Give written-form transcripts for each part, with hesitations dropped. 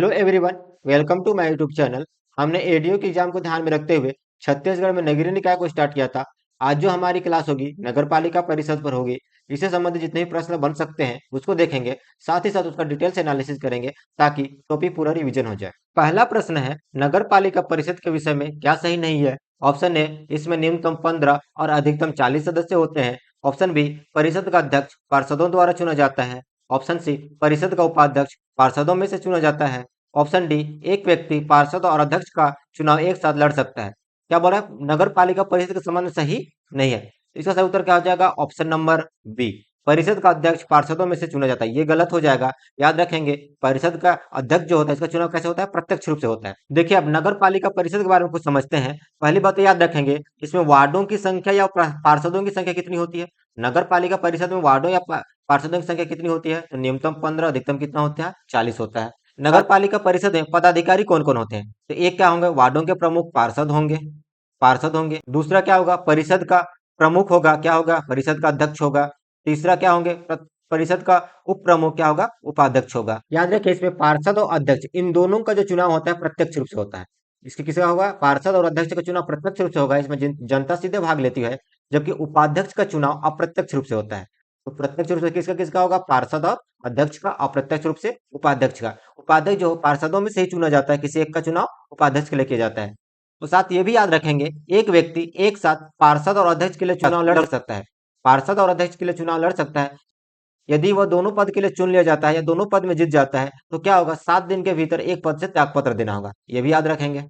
Hello everyone, welcome to my YouTube channel. हमने ADO की exam को ध्यान में रखते हुए छत्तीसगढ़ में नगरीय निकाय को स्टार्ट किया था। आज जो हमारी क्लास होगी नगर पालिका परिषद पर होगी। इससे संबंधित जितने भी प्रश्न बन सकते हैं उसको देखेंगे, साथ ही साथ उसका डिटेल से एनालिसिस करेंगे ताकि टॉपिक पूरा रिवीजन हो जाए। पहला प्रश्न है, नगर पालिका परिषद के विषय में क्या सही नहीं है। ऑप्शन ए, इसमें न्यूनतम 15 और अधिकतम 40 सदस्य होते हैं। ऑप्शन बी, परिषद का अध्यक्ष पार्षदों द्वारा चुना जाता है। ऑप्शन सी, परिषद का उपाध्यक्ष पार्षदों में से चुना जाता है। ऑप्शन डी, एक व्यक्ति पार्षद और अध्यक्ष का चुनाव एक साथ लड़ सकता है। क्या बोला है, नगर पालिका परिषद के संबंध में सही नहीं है। इसका सही उत्तर क्या हो जाएगा, ऑप्शन नंबर बी, परिषद का अध्यक्ष पार्षदों में से चुना जाता है। ये गलत हो जाएगा। याद रखेंगे, परिषद का अध्यक्ष जो होता है इसका चुनाव कैसे होता है, प्रत्यक्ष रूप से होता है। देखिए, अब नगर पालिका परिषद के बारे में कुछ समझते हैं। पहली बात तो याद रखेंगे, इसमें वार्डों की संख्या या पार्षदों की संख्या कितनी होती है। नगर पालिका परिषद में वार्डों या पार्षदों की संख्या कितनी होती है, तो न्यूनतम 15, अधिकतम कितना होता है, 40 होता है। नगर पालिका परिषद में पदाधिकारी कौन कौन होते हैं, तो एक क्या होंगे, वार्डों के प्रमुख पार्षद होंगे। दूसरा क्या होगा, परिषद का प्रमुख होगा, क्या होगा, परिषद का अध्यक्ष होगा। तीसरा क्या होंगे, परिषद का उप प्रमुख क्या होगा, उपाध्यक्ष होगा। याद रखिए, इसमें पार्षद और अध्यक्ष इन दोनों का जो चुनाव होता है प्रत्यक्ष रूप से होता है। इसके किसका होगा, पार्षद और अध्यक्ष का चुनाव प्रत्यक्ष रूप से होगा, इसमें जनता सीधे भाग लेती है। जबकि उपाध्यक्ष का चुनाव अप्रत्यक्ष रूप से होता है। तो प्रत्यक्ष रूप से किसका किसका होगा, पार्षद और अध्यक्ष का। अप्रत्यक्ष रूप से उपाध्यक्ष का। उपाध्यक्ष जो पार्षदों में से ही चुना जाता है, किसी एक का चुनाव उपाध्यक्ष के लिए किया जाता है। तो साथ ये भी याद रखेंगे, एक व्यक्ति एक साथ पार्षद और अध्यक्ष के लिए चुनाव लड़ सकता है। पार्षद और अध्यक्ष के लिए चुनाव लड़ सकता है। यदि वह दोनों पद के लिए चुन लिया जाता है या दोनों पद में जीत जाता है तो क्या होगा, 7 दिन के भीतर एक पद से त्यागपत्र देना होगा। ये भी याद रखेंगे।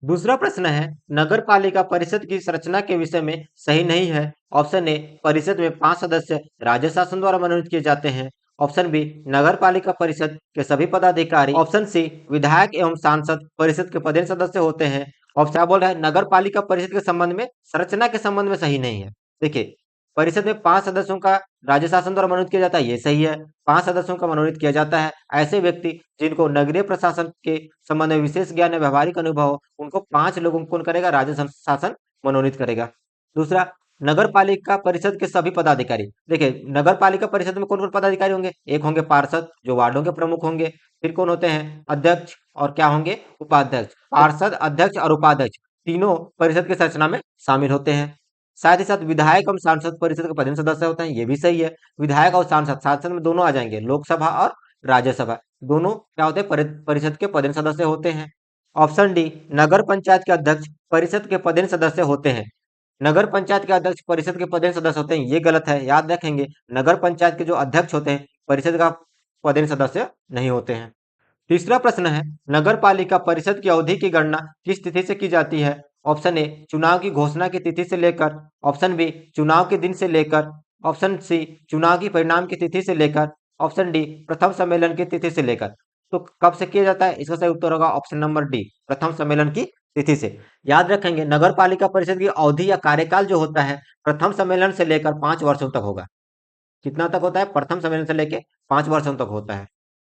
दूसरा प्रश्न है, नगर पालिका परिषद की संरचना के विषय में सही नहीं है। ऑप्शन ए, परिषद में 5 सदस्य राज्य शासन द्वारा मनोनीत किए जाते हैं। ऑप्शन बी, नगर पालिका परिषद के सभी पदाधिकारी। ऑप्शन सी, विधायक एवं सांसद परिषद के पदेन सदस्य होते हैं। ऑप्शन क्या बोल रहा है, नगर पालिका परिषद के संबंध में, संरचना के संबंध में सही नहीं है। देखिए, परिषद में 5 सदस्यों का राज्य शासन द्वारा मनोनीत किया जाता है, ये सही है। 5 सदस्यों का मनोनीत किया जाता है। ऐसे व्यक्ति जिनको नगरीय प्रशासन के संबंध में विशेष ज्ञान या व्यवहारिक अनुभव हो, उनको 5 लोगों को कौन करेगा, राज्य शासन मनोनीत करेगा। दूसरा, नगर पालिका परिषद के सभी पदाधिकारी। देखिए, नगर पालिका परिषद में कौन कौन पदाधिकारी होंगे, एक होंगे पार्षद जो वार्डों के प्रमुख होंगे। फिर कौन होते हैं, अध्यक्ष और क्या होंगे, उपाध्यक्ष। पार्षद, अध्यक्ष और उपाध्यक्ष तीनों परिषद की संरचना में शामिल होते हैं। साथ ही साथ विधायक एवं सांसद परिषद के पदेन सदस्य होते हैं, ये भी सही है। विधायक और सांसद, सांसद में दोनों आ जाएंगे, लोकसभा और राज्यसभा दोनों क्या होते हैं, परिषद के पदेन सदस्य होते हैं। ऑप्शन डी, नगर पंचायत के अध्यक्ष परिषद के पदेन सदस्य होते हैं। नगर पंचायत के अध्यक्ष परिषद के पदेन सदस्य होते हैं, ये गलत है। याद रखेंगे, नगर पंचायत के जो अध्यक्ष होते हैं परिषद का पदेन सदस्य नहीं होते हैं। तीसरा प्रश्न है, नगर पालिका परिषद की अवधि की गणना किस तिथि से की जाती है। ऑप्शन ए, चुनाव की घोषणा की तिथि से लेकर। ऑप्शन बी, चुनाव के दिन से लेकर। ऑप्शन सी, चुनाव की परिणाम की तिथि से लेकर। ऑप्शन डी, प्रथम सम्मेलन की तिथि से लेकर। तो कब से किया जाता है, इसका सही उत्तर होगा ऑप्शन नंबर डी, प्रथम सम्मेलन की तिथि से। याद रखेंगे, नगर पालिका परिषद की अवधि या कार्यकाल जो होता है प्रथम सम्मेलन से लेकर 5 वर्षों तक होगा। कितना तक होता है, प्रथम सम्मेलन से लेकर 5 वर्षों तक होता है।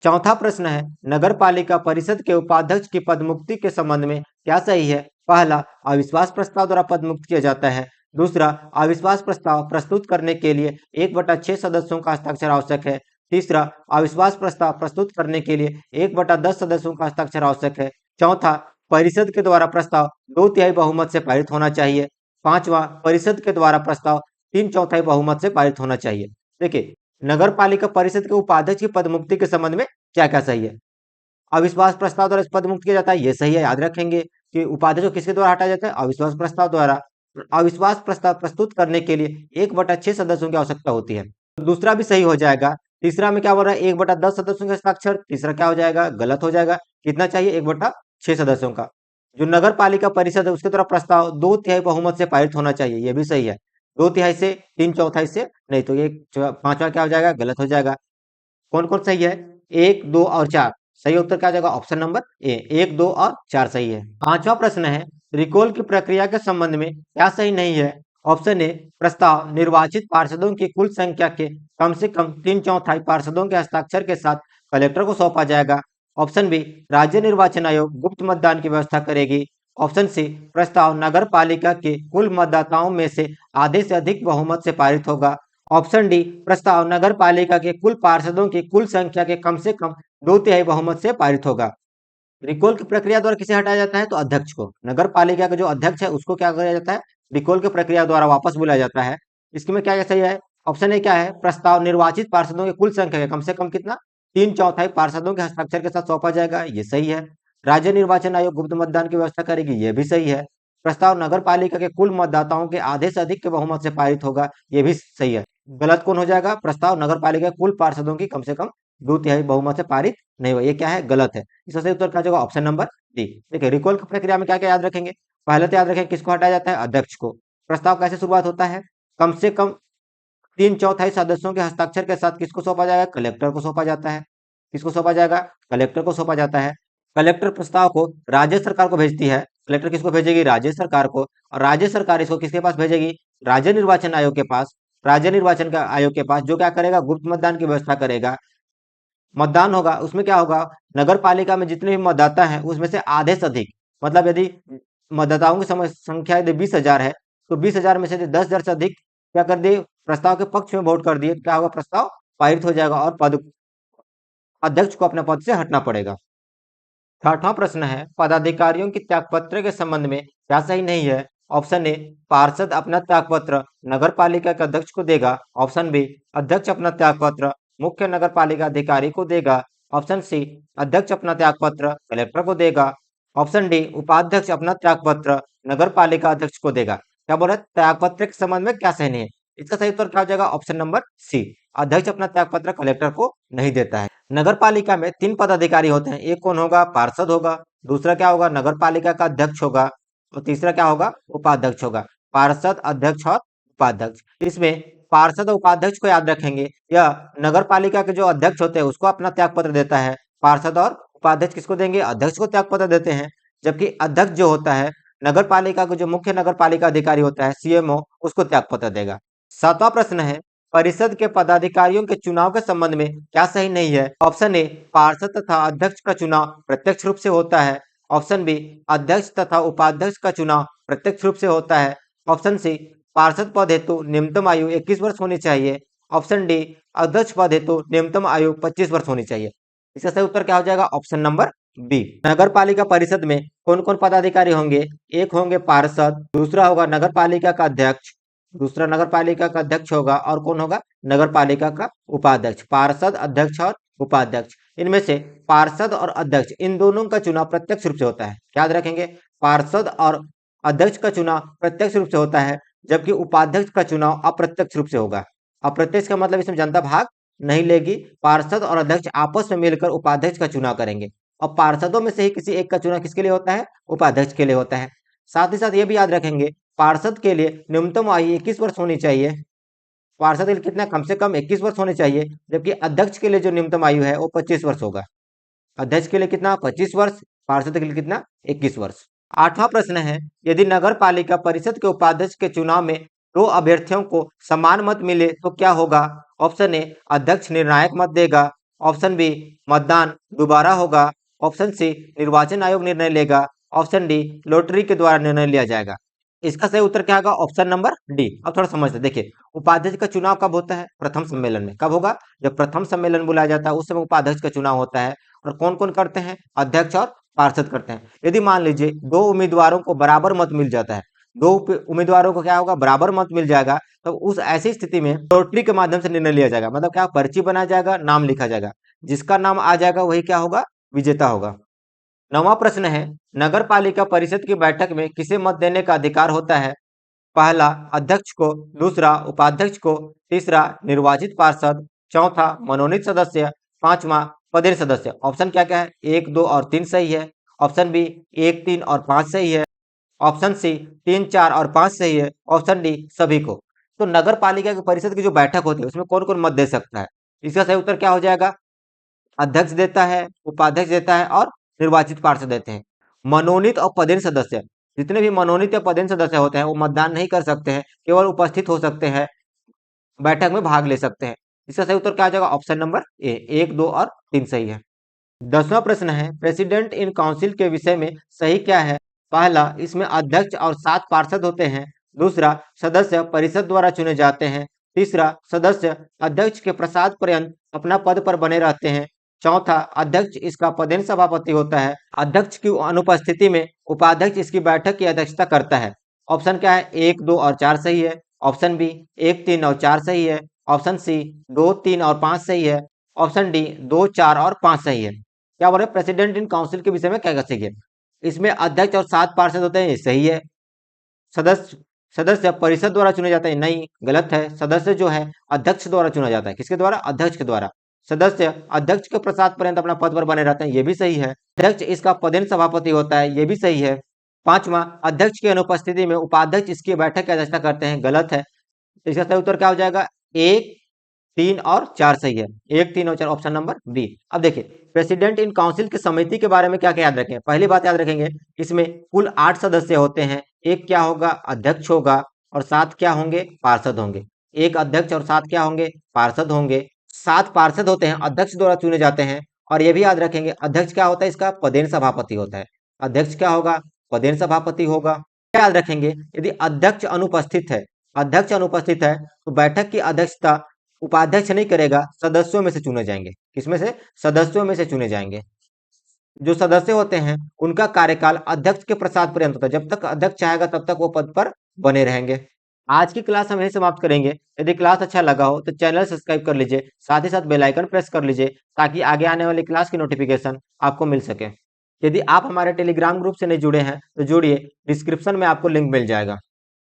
चौथा प्रश्न है, नगर पालिका परिषद के उपाध्यक्ष की पदमुक्ति के संबंध में क्या सही है। पहला, अविश्वास प्रस्ताव द्वारा पदमुक्त किया जाता है। दूसरा, अविश्वास प्रस्ताव प्रस्तुत करने के लिए 1/6 सदस्यों का हस्ताक्षर आवश्यक है। तीसरा, अविश्वास प्रस्ताव प्रस्तुत करने के लिए 1/10 सदस्यों का हस्ताक्षर आवश्यक है। चौथा, परिषद के द्वारा प्रस्ताव 2/3 बहुमत से पारित होना चाहिए। पांचवा, परिषद के द्वारा प्रस्ताव 3/4 बहुमत से पारित होना चाहिए। देखिए, नगर पालिका परिषद के उपाध्यक्ष की पदमुक्ति के संबंध में क्या क्या सही है। अविश्वास प्रस्ताव द्वारा पद मुक्त किया जाता है, ये सही है। याद रखेंगे कि उपाध्यक्ष को किसके द्वारा हटाया जाता है, अविश्वास प्रस्ताव द्वारा। अविश्वास प्रस्ताव प्रस्तुत करने के लिए 1/6 सदस्यों की आवश्यकता होती है। दूसरा भी सही हो जाएगा। तीसरा में क्या बोल रहा है, 1/10 सदस्यों के हस्ताक्षर। तीसरा क्या हो जाएगा, गलत हो जाएगा। कितना चाहिए, 1/6 सदस्यों का। जो नगर पालिका परिषद है उसके द्वारा प्रस्ताव 2/3 बहुमत से पारित होना चाहिए, ये भी सही है। 2/3 से, 3/4 से नहीं, तो ये पांचवा क्या हो जाएगा, गलत हो जाएगा। कौन कौन सही है, 1, 2 और 4। सही उत्तर क्या हो जाएगा, ऑप्शन नंबर ए, 1, 2 और 4 सही है। पांचवा प्रश्न है, रिकॉल की प्रक्रिया के संबंध में क्या सही नहीं है। ऑप्शन ए, प्रस्ताव निर्वाचित पार्षदों की कुल संख्या के कम से कम 3/4 पार्षदों के हस्ताक्षर के साथ कलेक्टर को सौंपा जाएगा। ऑप्शन बी, राज्य निर्वाचन आयोग गुप्त मतदान की व्यवस्था करेगी। ऑप्शन सी, प्रस्ताव नगर पालिका के कुल मतदाताओं में से आधे से अधिक बहुमत से पारित होगा। ऑप्शन डी, प्रस्ताव नगर पालिका के कुल पार्षदों की कुल संख्या के कम से कम 2/3 बहुमत से पारित होगा। रिकॉल की प्रक्रिया द्वारा किसे हटाया जाता है? तो अध्यक्ष को। नगर पालिका का जो अध्यक्ष है उसको क्या किया जाता है? रिकॉल की प्रक्रिया द्वारा वापस बुलाया जाता है। इसमें क्या क्या सही है? ऑप्शन ए क्या है? प्रस्ताव निर्वाचित पार्षदों की कुल संख्या है कम से कम कितना? 3/4 पार्षदों के हस्ताक्षर के साथ सौंपा जाएगा, ये सही है। राज्य निर्वाचन आयोग गुप्त मतदान की व्यवस्था करेगी, ये भी सही है। प्रस्ताव नगर पालिका के कुल मतदाताओं के आधे से अधिक के बहुमत से पारित होगा, ये भी सही है। गलत कौन हो जाएगा? प्रस्ताव नगर पालिका के कुल पार्षदों की कम से कम 2/3 बहुमत से पारित नहीं हुआ, ये क्या है? गलत है। इसका सही उत्तर क्या हो जाएगा? Option number D. देखिए रिकॉल की प्रक्रिया में क्या क्या याद रखेंगे? पहले तो याद रखें किसको हटाया जाता है? अध्यक्ष को। प्रस्ताव कैसे शुरुआत होता है? कम से कम 3/4 सदस्यों के हस्ताक्षर के साथ किसको सौंपा जाएगा? कलेक्टर को सौंपा जाता है। किसको सौंपा जाएगा? कलेक्टर को सौंपा जाता है। कलेक्टर प्रस्ताव को राज्य सरकार को भेजती है। कलेक्टर किसको भेजेगी? राज्य सरकार को। और राज्य सरकार इसको किसके पास भेजेगी? राज्य निर्वाचन आयोग के पास। राज्य निर्वाचन का आयोग के पास जो क्या करेगा? गुप्त मतदान की व्यवस्था करेगा। मतदान होगा उसमें क्या होगा? नगर पालिका में जितने भी मतदाता हैं उसमें से आधे से अधिक, मतलब यदि मतदाताओं की संख्या यदि 20,000 है तो 20,000 में से यदि 10,000 से अधिक क्या कर दिए? प्रस्ताव के पक्ष में वोट कर दिए, क्या होगा? प्रस्ताव पारित हो जाएगा और पद अध्यक्ष को अपने पद से हटना पड़ेगा। 6वां प्रश्न है पदाधिकारियों की त्यागपत्र के संबंध में क्या सही नहीं है? ऑप्शन ए पार्षद अपना त्यागपत्र नगर पालिका के अध्यक्ष को देगा। ऑप्शन बी अध्यक्ष अपना त्यागपत्र मुख्य नगर पालिका अधिकारी को देगा। ऑप्शन सी अध्यक्ष अपना त्यागपत्र कलेक्टर को देगा। ऑप्शन डी उपाध्यक्ष अपना त्यागपत्र नगर पालिका अध्यक्ष को देगा। क्या बोल रहे हैं? त्यागपत्र के संबंध में क्या सही नहीं है? इसका सही उत्तर क्या हो जाएगा? ऑप्शन नंबर सी, अध्यक्ष अपना त्यागपत्र कलेक्टर को नहीं देता है। नगर पालिका में 3 पदाधिकारी होते हैं, एक कौन होगा? पार्षद होगा, दूसरा क्या होगा? नगर पालिका का अध्यक्ष होगा और तीसरा क्या होगा? उपाध्यक्ष होगा। पार्षद, अध्यक्ष और उपाध्यक्ष। इसमें पार्षद और उपाध्यक्ष को याद रखेंगे। यह नगर पालिका के जो अध्यक्ष होते हैं उसको अपना त्यागपत्र देता है। पार्षद और उपाध्यक्ष किसको देंगे? अध्यक्ष को त्यागपत्र देते हैं। जबकि अध्यक्ष जो होता है नगर पालिका का जो मुख्य नगर पालिका अधिकारी होता है सीएमओ, उसको त्यागपत्र देगा। 7वां प्रश्न है परिषद के पदाधिकारियों के चुनाव के संबंध में क्या सही नहीं है? ऑप्शन ए पार्षद तथा अध्यक्ष का चुनाव प्रत्यक्ष रूप से होता है। ऑप्शन बी अध्यक्ष तथा उपाध्यक्ष का चुनाव प्रत्यक्ष रूप से होता है। ऑप्शन सी पार्षद पद हेतु न्यूनतम आयु 21 वर्ष होनी चाहिए। ऑप्शन डी अध्यक्ष पद हेतु न्यूनतम आयु 25 वर्ष होनी चाहिए। इसका सही उत्तर क्या हो जाएगा? Option number B. नगर पालिका परिषद में कौन कौन पदाधिकारी होंगे? एक होंगे पार्षद, दूसरा होगा नगर पालिका का अध्यक्ष, दूसरा नगर पालिका का अध्यक्ष होगा और कौन होगा? नगर पालिका का उपाध्यक्ष। पार्षद, अध्यक्ष और उपाध्यक्ष, इनमें से पार्षद और अध्यक्ष इन दोनों का चुनाव प्रत्यक्ष रूप से होता है। याद रखेंगे पार्षद और अध्यक्ष का चुनाव प्रत्यक्ष रूप से होता है, जबकि उपाध्यक्ष का चुनाव अप्रत्यक्ष रूप से होगा। अप्रत्यक्ष का मतलब इसमें जनता भाग नहीं लेगी। पार्षद और अध्यक्ष आपस में मिलकर उपाध्यक्ष का चुनाव करेंगे और पार्षदों में से ही किसी एक का चुनाव किसके लिए होता है? उपाध्यक्ष के लिए होता है। साथ ही साथ ये भी याद रखेंगे पार्षद के लिए न्यूनतम आयु 21 वर्ष होनी चाहिए। पार्षद के लिए कितना? कम से कम 21 वर्ष होने चाहिए। जबकि अध्यक्ष के लिए जो न्यूनतम आयु है वो 25 वर्ष होगा। अध्यक्ष के लिए कितना? 25 वर्ष। पार्षद के लिए कितना? 21 वर्ष। 8वां प्रश्न है यदि नगर पालिका परिषद के उपाध्यक्ष के चुनाव में 2 अभ्यर्थियों को समान मत मिले तो क्या होगा? ऑप्शन ए अध्यक्ष निर्णायक मत देगा। ऑप्शन बी मतदान दोबारा होगा। ऑप्शन सी निर्वाचन आयोग निर्णय लेगा। ऑप्शन डी लॉटरी के द्वारा निर्णय लिया जाएगा। इसका सही उत्तर क्या होगा? Option number D. अब थोड़ा समझते हैं। देखिए उपाध्यक्ष का चुनाव कब होता है? प्रथम सम्मेलन में। कब होगा? जब प्रथम सम्मेलन बुलाया जाता है उस समय उपाध्यक्ष का चुनाव होता है। और कौन कौन करते हैं? अध्यक्ष और पार्षद करते हैं। यदि मान लीजिए 2 उम्मीदवारों को बराबर मत मिल जाता है, 2 उम्मीदवारों को क्या होगा? बराबर मत मिल जाएगा, तो उस ऐसी स्थिति में लॉटरी के माध्यम से निर्णय लिया जाएगा। मतलब क्या? पर्ची बनाया जाएगा, नाम लिखा जाएगा, जिसका नाम आ जाएगा वही क्या होगा? विजेता होगा। 9वां प्रश्न है नगर पालिका परिषद की बैठक में किसे मत देने का अधिकार होता है? पहला अध्यक्ष को, दूसरा उपाध्यक्ष को, तीसरा निर्वाचित पार्षद, चौथा मनोनीत सदस्य, पांचवा पदेन सदस्य। ऑप्शन क्या क्या है? 1, 2 और 3 सही है। ऑप्शन बी 1, 3 और 5 सही है। ऑप्शन सी 3, 4 और 5 सही है। ऑप्शन डी सभी को। तो नगर पालिका की परिषद की जो बैठक होती है उसमें कौन कौन मत दे सकता है? इसका सही उत्तर क्या हो जाएगा? अध्यक्ष देता है, उपाध्यक्ष देता है और निर्वाचित पार्षद देते हैं। मनोनीत और पदेन सदस्य, जितने भी मनोनीत या पदेन सदस्य होते हैं वो मतदान नहीं कर सकते हैं, केवल उपस्थित हो सकते हैं, बैठक में भाग ले सकते हैं। इसका सही उत्तर क्या आ जाएगा? Option number A. 1, 2 और 3 सही है। 10वां प्रश्न है प्रेसिडेंट इन काउंसिल के विषय में सही क्या है? पहला इसमें अध्यक्ष और 7 पार्षद होते हैं। दूसरा सदस्य परिषद द्वारा चुने जाते हैं। तीसरा सदस्य अध्यक्ष के प्रसाद पर्यंत अपना पद पर बने रहते हैं। चौथा, अध्यक्ष इसका पदेन सभापति होता है। अध्यक्ष की अनुपस्थिति में उपाध्यक्ष इसकी बैठक की अध्यक्षता करता है। ऑप्शन क्या है? 1, 2 और 4 सही है। ऑप्शन बी 1, 3 और 4 सही है। ऑप्शन सी 2, 3 और 5 सही है। ऑप्शन डी 2, 4 और 5 सही है। क्या बोल रहे हैं? प्रेसिडेंट इन काउंसिल के विषय में क्या कह सके? इसमें अध्यक्ष और 7 पार्षद होते हैं, ये सही है। सदस्य सदस्य परिषद द्वारा चुने जाते हैं, नहीं, गलत है। सदस्य जो है अध्यक्ष द्वारा चुना जाता है। किसके द्वारा? अध्यक्ष के द्वारा। सदस्य अध्यक्ष के प्रसाद पर्यंत अपना पद पर बने रहते हैं, ये भी सही है। अध्यक्ष इसका पदेन सभापति होता है, ये भी सही है। पांचवा, अध्यक्ष की अनुपस्थिति में उपाध्यक्ष इसकी बैठक की अध्यक्षता करते हैं, गलत है। इसका सही उत्तर क्या हो जाएगा? 1, 3 और 4 सही है। 1, 3 और 4, ऑप्शन नंबर बी। अब देखिए, प्रेसिडेंट इन काउंसिल की समिति के बारे में क्या क्या याद रखें। पहली बात याद रखेंगे, इसमें कुल 8 सदस्य होते हैं। एक क्या होगा? अध्यक्ष होगा, और 7 क्या होंगे? पार्षद होंगे। एक अध्यक्ष और 7 क्या होंगे? पार्षद होंगे। 7 पार्षद होते हैं, अध्यक्ष द्वारा चुने जाते हैं। और ये भी याद रखेंगे, अध्यक्ष क्या होता है? इसका पदेन सभापति होता है। अध्यक्ष क्या होगा? पदेन सभापति होगा। क्या याद रखेंगे? यदि अध्यक्ष अनुपस्थित है तो बैठक की अध्यक्षता उपाध्यक्ष नहीं करेगा, सदस्यों में से चुने जाएंगे। किसमें से? सदस्यों में से चुने जाएंगे। जो सदस्य होते हैं उनका कार्यकाल अध्यक्ष के प्रसाद पर्यंत होता है। जब तक अध्यक्ष चाहेगा तब तक वो पद पर बने रहेंगे। आज की क्लास हम यही समाप्त करेंगे। यदि क्लास अच्छा लगा हो तो चैनल सब्सक्राइब कर लीजिए, साथ ही साथ बेल आइकन प्रेस कर लीजिए, ताकि आगे आने वाली क्लास की नोटिफिकेशन आपको मिल सके। यदि आप हमारे टेलीग्राम ग्रुप से नहीं जुड़े हैं तो जुड़िए, डिस्क्रिप्शन में आपको लिंक मिल जाएगा।